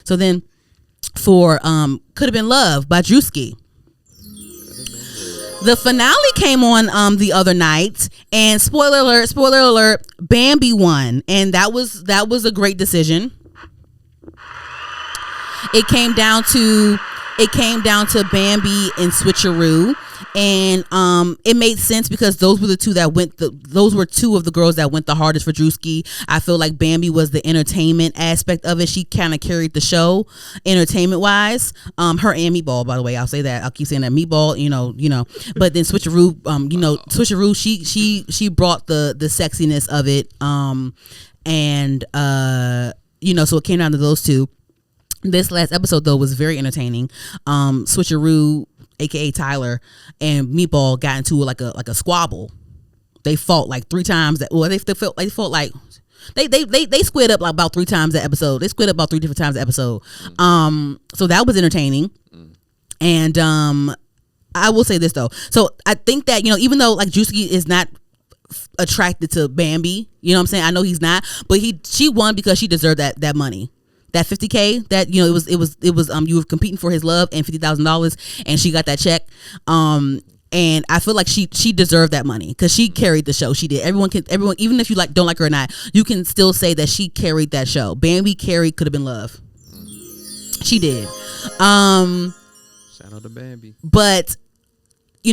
So then for Coulda Been Love by Druski. The finale came on the other night, and spoiler alert, Bambi won, and that was a great decision. It came down to Bambi and Switcheroo, and it made sense because those were the two that went. Those were two of the girls that went the hardest for Druski. I feel like Bambi was the entertainment aspect of it. She kind of carried the show, entertainment wise. Her and Meatball, by the way, I'll say that. I'll keep saying that. Meatball, you know. But then Switcheroo, Switcheroo, she brought the sexiness of it, so it came down to those two. This last episode though was very entertaining. Switcheroo, aka Tyler, and Meatball got into like a squabble. They fought like 3 times. They fought like they squared up like about 3 times that episode. They squared up about 3 different times the episode. So that was entertaining. And I will say this though. So I think that even though like Druski is not attracted to Bambi, you know what I'm saying? I know he's not, but she won because she deserved that money. That $50K that it was you were competing for his love and $50,000, and she got that check. And I feel like she deserved that money because she carried the show. She did. Everyone even if you don't like her or not, you can still say that she carried that show. Bambi carried Coulda Been Love. She did. Shout out to Bambi. But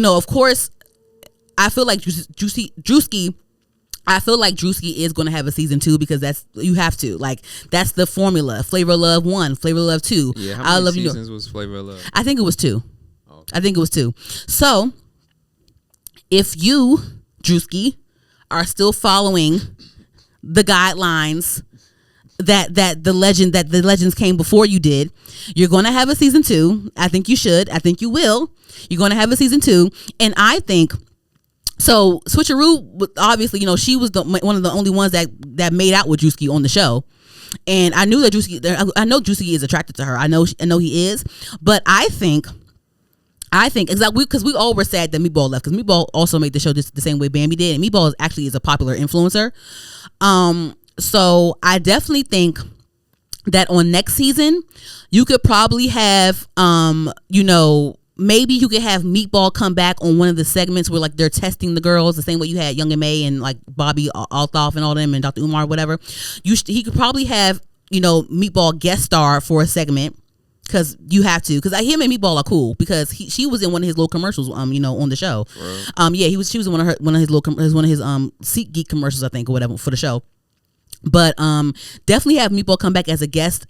of course, I feel like Druski. I feel like Druski is going to have a season 2 because you have to. Like, that's the formula. Flavor of Love 1, Flavor of Love 2. Yeah, how many seasons was Flavor of Love? I think it was 2. Oh, okay. I think it was 2. So, if you, Druski, are still following the guidelines that the legends came before you did, you're going to have a season 2. I think you should. I think you will. You're going to have a season 2. And I think... So Switcheroo, obviously, she was one of the only ones that made out with Druski on the show, and I knew that I know Druski is attracted to her. I know he is, but I think exactly because we all were sad that Meatball left because Meatball also made the show just the same way Bambi did, and Meatball is a popular influencer. So I definitely think that on next season you could probably have maybe you could have Meatball come back on one of the segments where like they're testing the girls the same way you had Young and May and like Bobby Althoff and all them and Dr. Umar or whatever. He could probably have Meatball guest star for a segment because you have to, because him and Meatball are cool because she was in one of his little commercials on the show. Right. She was in one of his SeatGeek commercials, I think, or whatever, for the show. But definitely have Meatball come back as a guest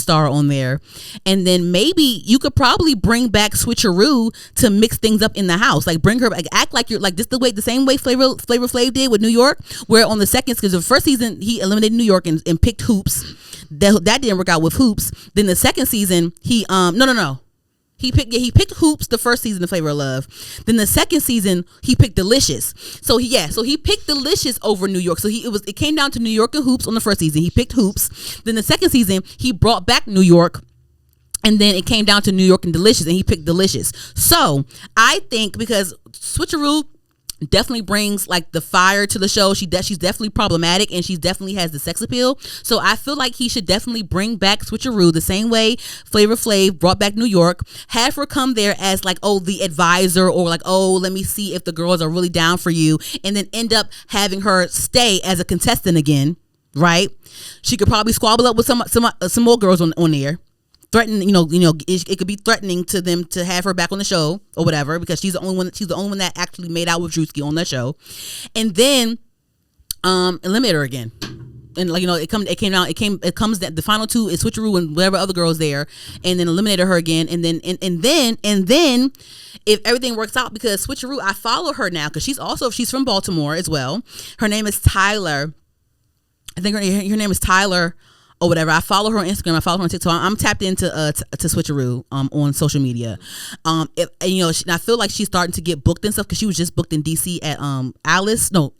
star on there, and then maybe you could probably bring back Switcheroo to mix things up in the house. Like bring her, like act like you're like this the same way Flavor Flav did with New York, where on the second, because the first season he eliminated New York and picked Hoops. That didn't work out with Hoops. Then the second season he no. He picked Hoops the first season of Flavor of Love. Then the second season he picked Delicious. So he picked Delicious over New York. So it came down to New York and Hoops on the first season. He picked Hoops. Then the second season he brought back New York. And then it came down to New York and Delicious, and he picked Delicious. So I think because Switcheroo definitely brings like the fire to the show. She's definitely problematic, and she definitely has the sex appeal. So I feel like he should definitely bring back Switcheroo the same way Flavor Flav brought back New York. Have her come there as like, the advisor, or like, let me see if the girls are really down for you, and then end up having her stay as a contestant again. Right? She could probably squabble up with some more girls on there. Threatening, it could be threatening to them to have her back on the show or whatever, because she's the only one that actually made out with Druski on that show, and then eliminate her again. And like it comes that the final 2 is Switcheroo and whatever other girls there, and then eliminate her again, and then if everything works out, because Switcheroo, I follow her now because she's from Baltimore as well. Her name is Tyler. I think her name is Tyler or whatever. I follow her on Instagram. I follow her on TikTok. I'm tapped into to Switcheroo on social media. I feel like she's starting to get booked and stuff because she was just booked in DC at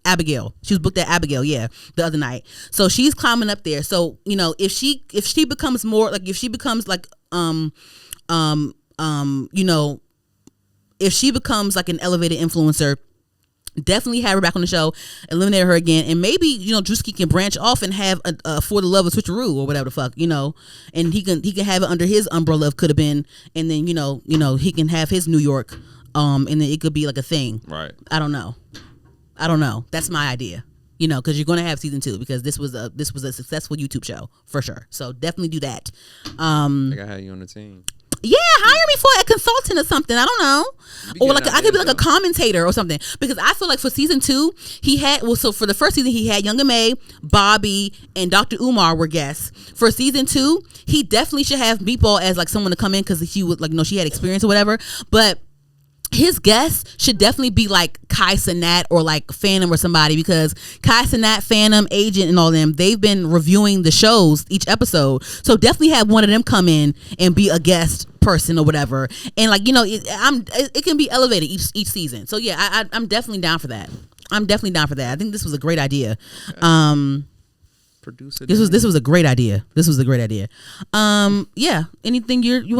Abigail. She was booked at Abigail, the other night. So she's climbing up there. So if she becomes more like, if she becomes like if she becomes like an elevated influencer, Definitely have her back on the show, eliminate her again, and maybe Druski can branch off and have a For the Love of Switcheroo or whatever the fuck, and he can have it under his umbrella of Coulda Been, and then he can have his New York, and then it could be like a thing. Right. I don't know. That's my idea. Because you're going to have season 2 because this was a successful YouTube show for sure. So definitely do that. I think I had you on the team. Yeah, hire me for a consultant or something. I don't know, or like I could be like a commentator or something. Because I feel like for season 2, he had so for the first season he had Young M.A, Bobby, and Dr. Umar were guests. For season 2, he definitely should have Meatball as like someone to come in because he would she had experience or whatever. But his guests should definitely be like Kai Cenat or like Phantom or somebody, because Kai Cenat, Phantom, Agent, and all them, they've been reviewing the shows each episode. So definitely have one of them come in and be a guest person or whatever. And like it can be elevated each season. So yeah, I'm definitely down for that. I think this was a great idea. Producer. This was a great idea. Yeah. Anything you want to